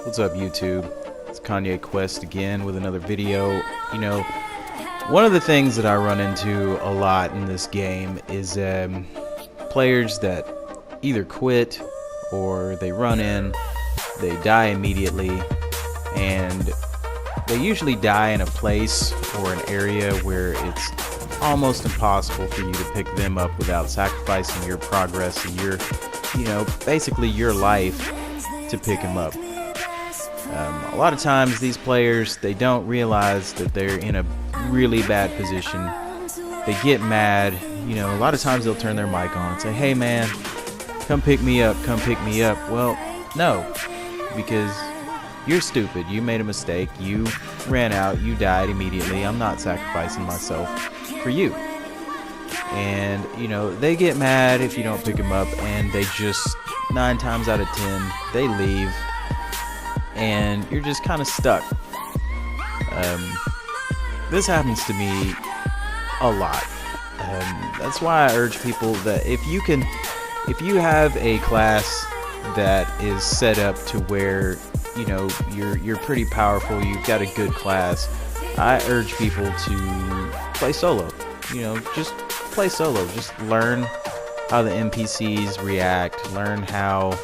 What's up, YouTube? It's Kanye Quest again with another video. You know, one of the things that I run into a lot in this game is players that either quit or they run in, they die immediately, and they usually die in a place or an area where it's almost impossible for you to pick them up without sacrificing your progress and your, basically your life to pick them up. A lot of times these players, they don't realize that they're in a really bad position. They get mad. A lot of times they'll turn their mic on and say, "Hey man, come pick me up, come pick me up." Well, no, because you're stupid. You made a mistake. You ran out. You died immediately. I'm not sacrificing myself for you. And, they get mad if you don't pick them up, and they just, 9 times out of 10, they leave. And you're just kind of stuck. This happens to me a lot. That's why I urge people that if you have a class that is set up to where you're pretty powerful, you've got a good class, I urge people to play solo. Just play solo. Just learn how the NPCs react. Learn how.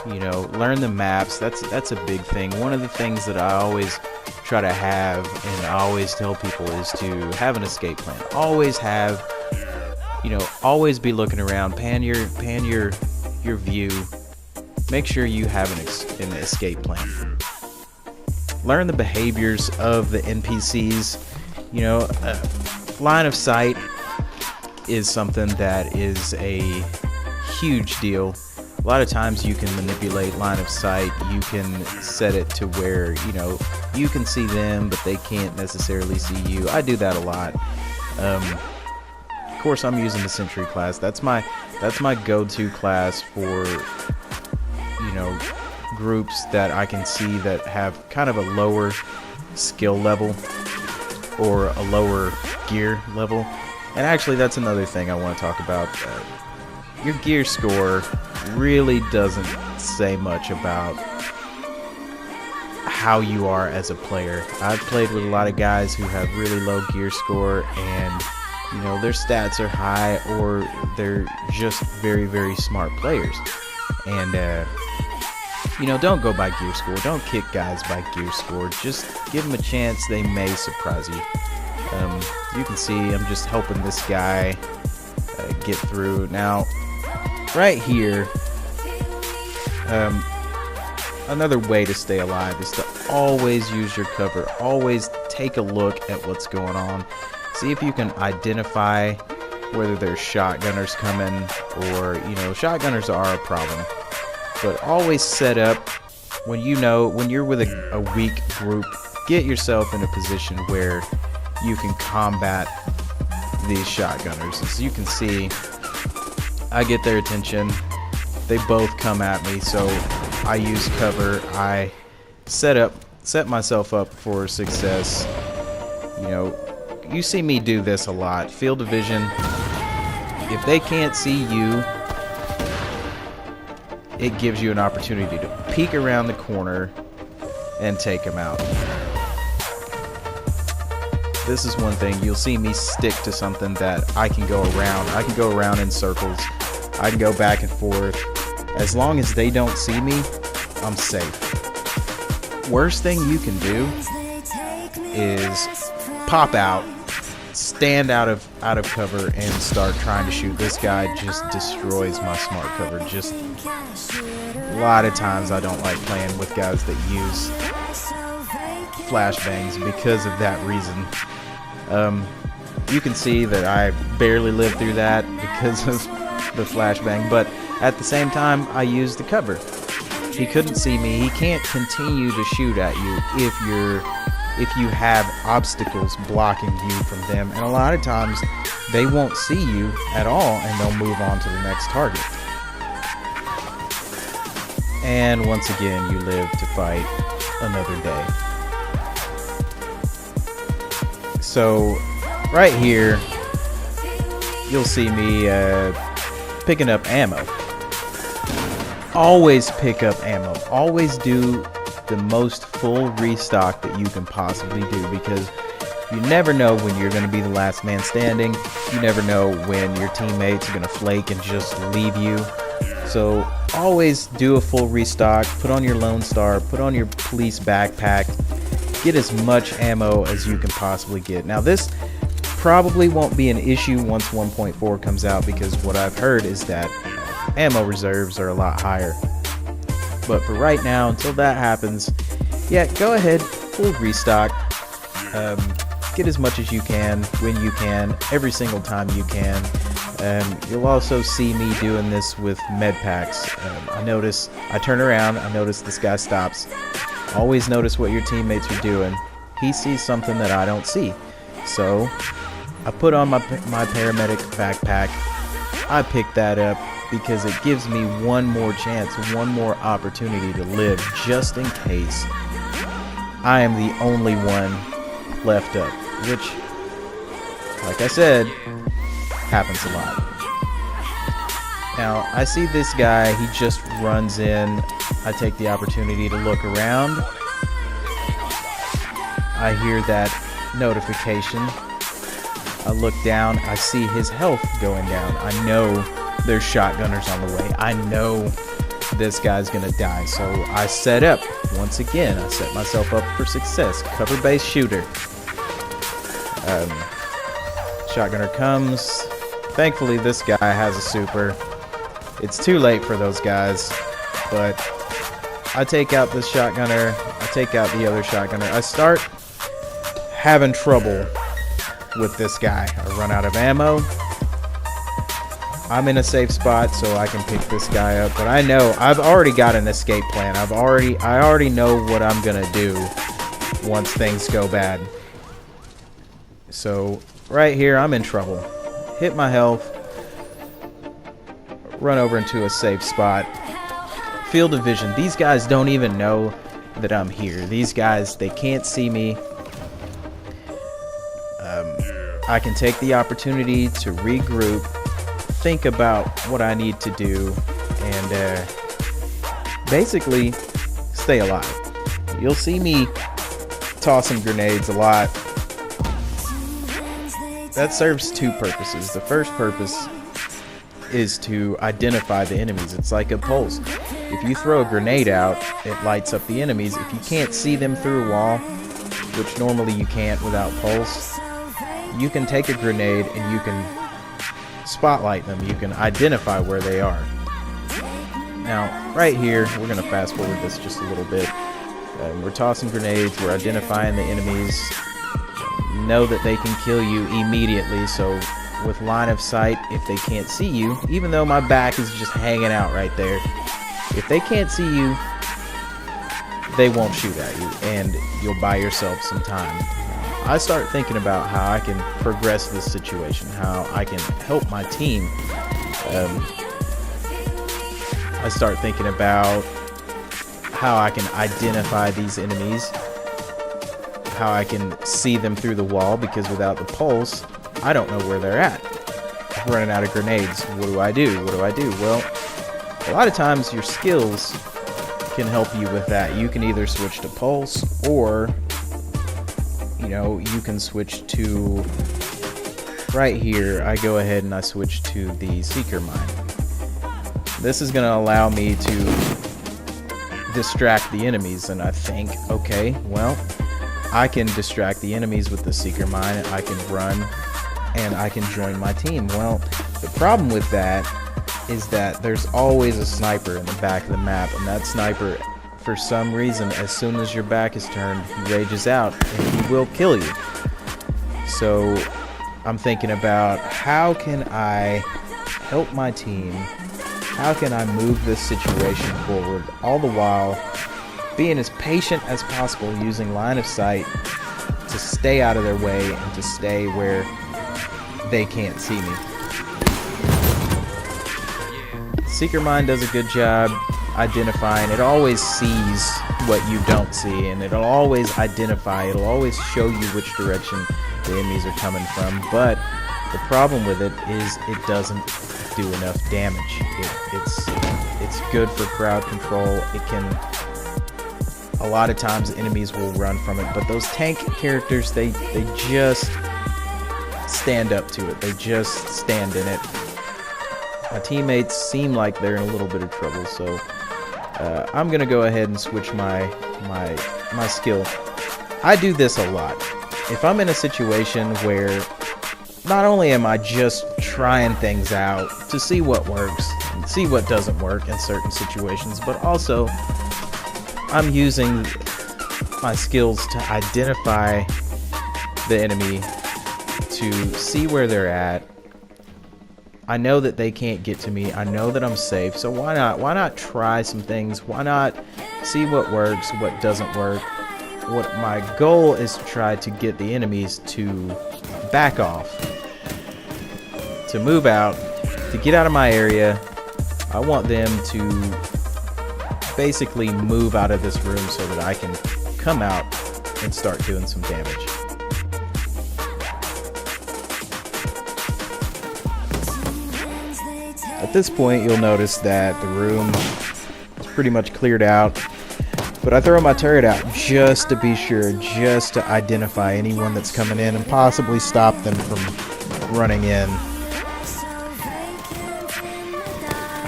Learn the maps. That's a big thing. One of the things that I always try to have, and I always tell people, is to have an escape plan. Always have, always be looking around. Pan your view. Make sure you have an escape plan. Learn the behaviors of the NPCs. Line of sight is something that is a huge deal. A lot of times you can manipulate line of sight. You can set it to where, you can see them, but they can't necessarily see you. I do that a lot. Of course, I'm using the Sentry class. That's my go-to class for, groups that I can see that have kind of a lower skill level or a lower gear level. And actually, that's another thing I want to talk about. Your gear score really doesn't say much about how you are as a player. I've played with a lot of guys who have really low gear score, and their stats are high, or they're just very, very smart players. And don't go by gear score. Don't kick guys by gear score. Just give them a chance. They may surprise you. You can see I'm just helping this guy get through. Now, right here, another way to stay alive is to always use your cover. Always take a look at what's going on. See if you can identify whether there's shotgunners coming, or shotgunners are a problem. But always set up when you're with a weak group. Get yourself in a position where you can combat these shotgunners. As you can see, I get their attention. They both come at me, so I use cover. I set myself up for success. You see me do this a lot. Field of vision. If they can't see you, it gives you an opportunity to peek around the corner and take them out. This is one thing. You'll see me stick to something that I can go around. I can go around in circles. I can go back and forth. As long as they don't see me, I'm safe. Worst thing you can do is pop out, stand out of cover, and start trying to shoot. This guy just destroys my smart cover. Just a lot of times I don't like playing with guys that use flashbangs because of that reason. You can see that I barely lived through that because of the flashbang, but at the same time I used the cover. He couldn't see me. He can't continue to shoot at you if you have obstacles blocking you from them, and a lot of times they won't see you at all, and they'll move on to the next target. And once again, you live to fight another day. So right here, you'll see me picking up ammo. Always pick up ammo. Always do the most full restock that you can possibly do, because you never know when you're going to be the last man standing. You never know when your teammates are going to flake and just leave you. So always do a full restock. Put on your Lone Star, put on your police backpack, get as much ammo as you can possibly get. Now this probably won't be an issue once 1.4 comes out, because what I've heard is that ammo reserves are a lot higher. But for right now, until that happens, yeah, go ahead, full restock. Get as much as you can, when you can, every single time you can. You'll also see me doing this with med packs. I turn around, I notice this guy stops. Always notice what your teammates are doing. He sees something that I don't see. So I put on my paramedic backpack. I pick that up because it gives me one more chance, one more opportunity to live, just in case I am the only one left up, which, like I said, happens a lot. Now, I see this guy, he just runs in. I take the opportunity to look around. I hear that notification. I look down, I see his health going down. I know there's shotgunners on the way. I know this guy's gonna die, so I set up. Once again, I set myself up for success. Cover-based shooter. Shotgunner comes. Thankfully, this guy has a super. It's too late for those guys, but I take out this shotgunner. I take out the other shotgunner. I start having trouble with this guy. I run out of ammo. I'm in a safe spot, so I can pick this guy up. But I know I've already got an escape plan. I already know what I'm gonna do once things go bad. So right here, I'm in trouble. Hit my health. Run over into a safe spot. Field of vision. These guys don't even know that I'm here. These guys, they can't see me. I can take the opportunity to regroup, think about what I need to do, and basically stay alive. You'll see me tossing grenades a lot. That serves two purposes. The first purpose is to identify the enemies. It's like a pulse. If you throw a grenade out, it lights up the enemies. If you can't see them through a wall, which normally you can't without pulse, you can take a grenade and you can spotlight them. You can identify where they are. Now, right here, we're going to fast forward this just a little bit. We're tossing grenades. We're identifying the enemies. Know that they can kill you immediately, so with line of sight, if they can't see you, even though my back is just hanging out right there, if they can't see you, they won't shoot at you, and you'll buy yourself some time. I start thinking about how I can progress this situation, how I can help my team. I start thinking about how I can identify these enemies, how I can see them through the wall, because without the pulse, I don't know where they're at. I'm running out of grenades. What do I do? What do I do? Well, a lot of times your skills can help you with that. You can either switch to pulse, or you can switch to right here. I go ahead and I switch to the seeker mine. This is going to allow me to distract the enemies, and I think, okay, well, I can distract the enemies with the seeker mine. I can run and I can join my team. Well, the problem with that is that there's always a sniper in the back of the map, and that sniper, for some reason, as soon as your back is turned, he rages out and he will kill you. So I'm thinking about, how can I help my team? How can I move this situation forward, all the while being as patient as possible, using line of sight to stay out of their way and to stay where they can't see me. Seeker Mine does a good job identifying. It always sees what you don't see, and it'll always identify. It'll always show you which direction the enemies are coming from. But the problem with it is it doesn't do enough damage. It's good for crowd control. It can a lot of times enemies will run from it, but those tank characters, they just stand up to it. They just stand in it. My teammates seem like they're in a little bit of trouble, so I'm gonna go ahead and switch my skill. I do this a lot. If I'm in a situation where not only am I just trying things out to see what works and see what doesn't work in certain situations, but also I'm using my skills to identify the enemy, to see where they're at. I know that they can't get to me. I know that I'm safe. So why not try some things? Why not see what works, what doesn't work? What my goal is to try to get the enemies to back off, to move out, to get out of my area. I want them to basically move out of this room so that I can come out and start doing some damage. At this point, you'll notice that the room is pretty much cleared out, but I throw my turret out just to be sure, just to identify anyone that's coming in and possibly stop them from running in.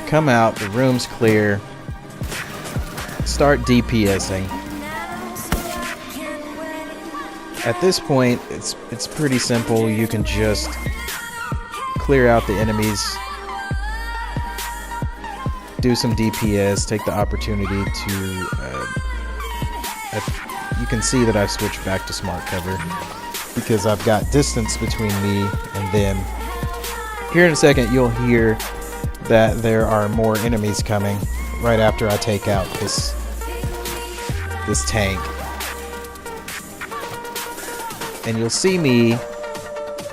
Come out, the room's clear, start DPSing. At this point, it's pretty simple. You can just clear out the enemies, do some DPS, take the opportunity to you can see that I've switched back to smart cover because I've got distance between me and them. Here in a second you'll hear that there are more enemies coming right after I take out this tank, and you'll see me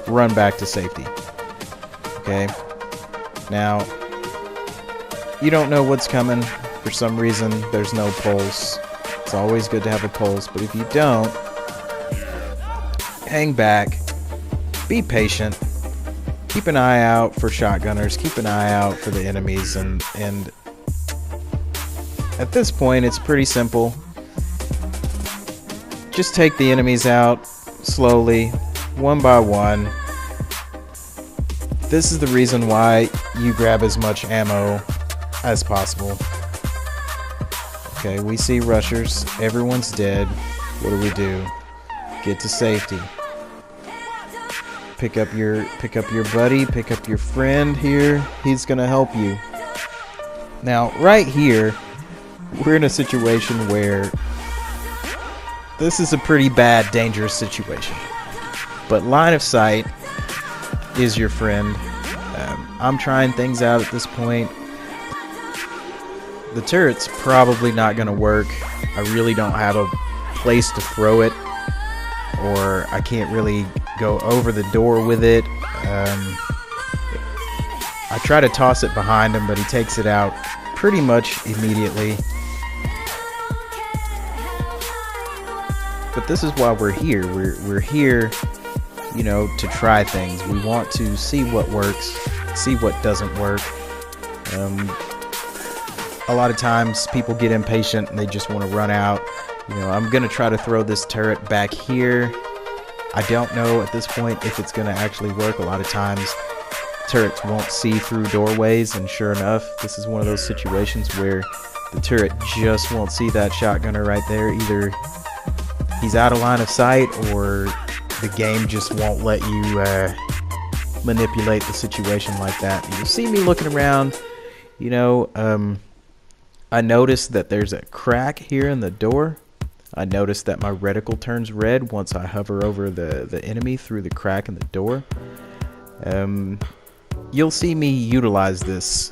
run back to safety. Okay, now you don't know what's coming. For some reason, there's no pulse. It's always good to have a pulse, but if you don't, hang back, be patient, keep an eye out for shotgunners, keep an eye out for the enemies, and at this point, it's pretty simple. Just take the enemies out slowly, one by one. This is the reason why you grab as much ammo as possible. Okay, we see rushers. Everyone's dead. What do? Get to safety. Pick up your buddy, pick up your friend here. He's gonna help you. Now, right here, we're in a situation where this is a pretty bad, dangerous situation. But line of sight is your friend. I'm trying things out at this point. The turret's probably not going to work. I really don't have a place to throw it, or I can't really go over the door with it. I try to toss it behind him, but he takes it out pretty much immediately. But this is why we're here. We're here, you know, to try things. We want to see what works, see what doesn't work. A lot of times people get impatient and they just want to run out. You know, I'm going to try to throw this turret back here. I don't know at this point if it's going to actually work. A lot of times turrets won't see through doorways, and sure enough, this is one of those situations where the turret just won't see that shotgunner right there. Either he's out of line of sight, or the game just won't let you manipulate the situation like that. You see me looking around, you know, I noticed that there's a crack here in the door. I noticed that my reticle turns red once I hover over the enemy through the crack in the door. You'll see me utilize this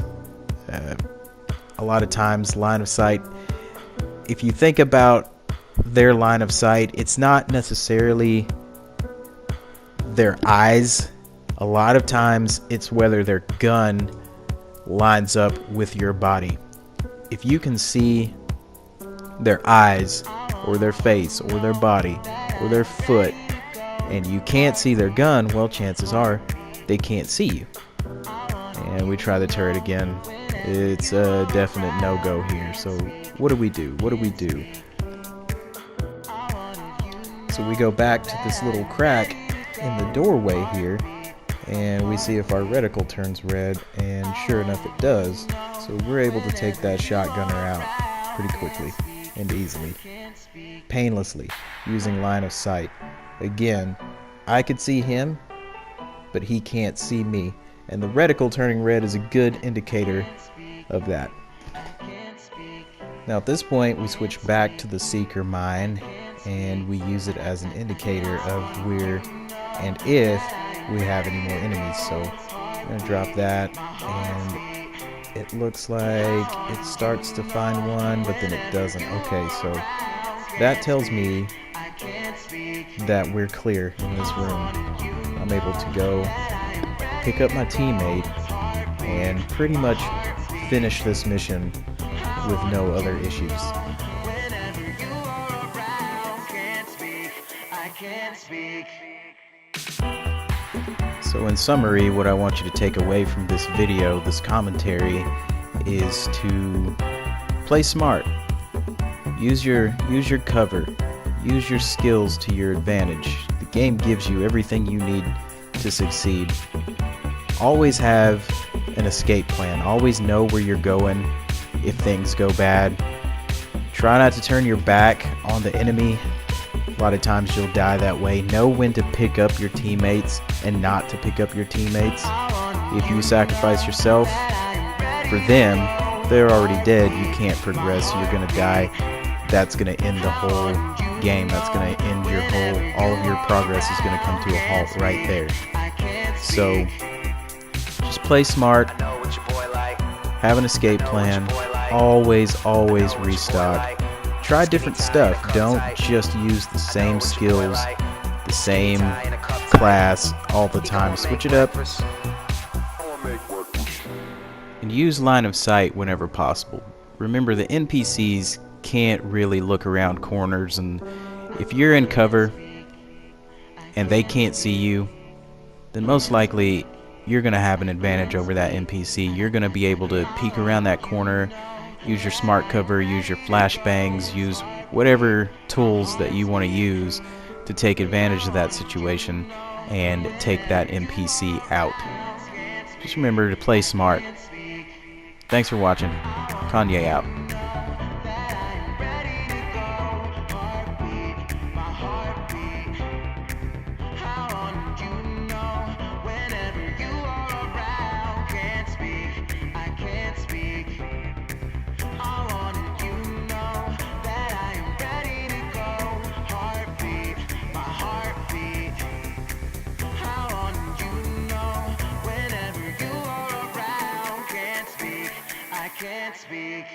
a lot of times. Line of sight, if you think about their line of sight, it's not necessarily their eyes. A lot of times it's whether their gun lines up with your body. If you can see their eyes or their face or their body or their foot and you can't see their gun, well, chances are they can't see you. And we try the turret again. It's a definite no-go here. So what do? So we go back to this little crack in the doorway here, and we see if our reticle turns red, and sure enough it does. So we're able to take that shotgunner out pretty quickly and easily, painlessly, using line of sight. Again, I could see him, but he can't see me, and the reticle turning red is a good indicator of that. Now at this point we switch back to the seeker mine, and we use it as an indicator of where and if we have any more enemies. So I'm going to drop that, and it looks like it starts to find one, but then it doesn't. Okay, so that tells me that we're clear in this room. I'm able to go pick up my teammate and pretty much finish this mission with no other issues. So in summary, what I want you to take away from this video, this commentary, is to play smart. Use your cover. Use your skills to your advantage. The game gives you everything you need to succeed. Always have an escape plan. Always know where you're going if things go bad. Try not to turn your back on the enemy. A lot of times you'll die that way. Know when to pick up your teammates and not to pick up your teammates. If you sacrifice yourself for them, they're already dead. You can't progress. You're gonna die. That's gonna end the whole game. That's gonna end your all of your progress is gonna come to a halt right there. So just play smart. Have an escape plan. Always restock. Try different stuff. Don't just use the same skills, the same class all the time. Switch it up. And use line of sight whenever possible. Remember, the NPCs can't really look around corners, and if you're in cover and they can't see you, then most likely you're going to have an advantage over that NPC. You're going to be able to peek around that corner, use your smart cover, use your flashbangs, use whatever tools that you want to use to take advantage of that situation and take that NPC out. Just remember to play smart. Thanks for watching. Kanye out. Can't speak.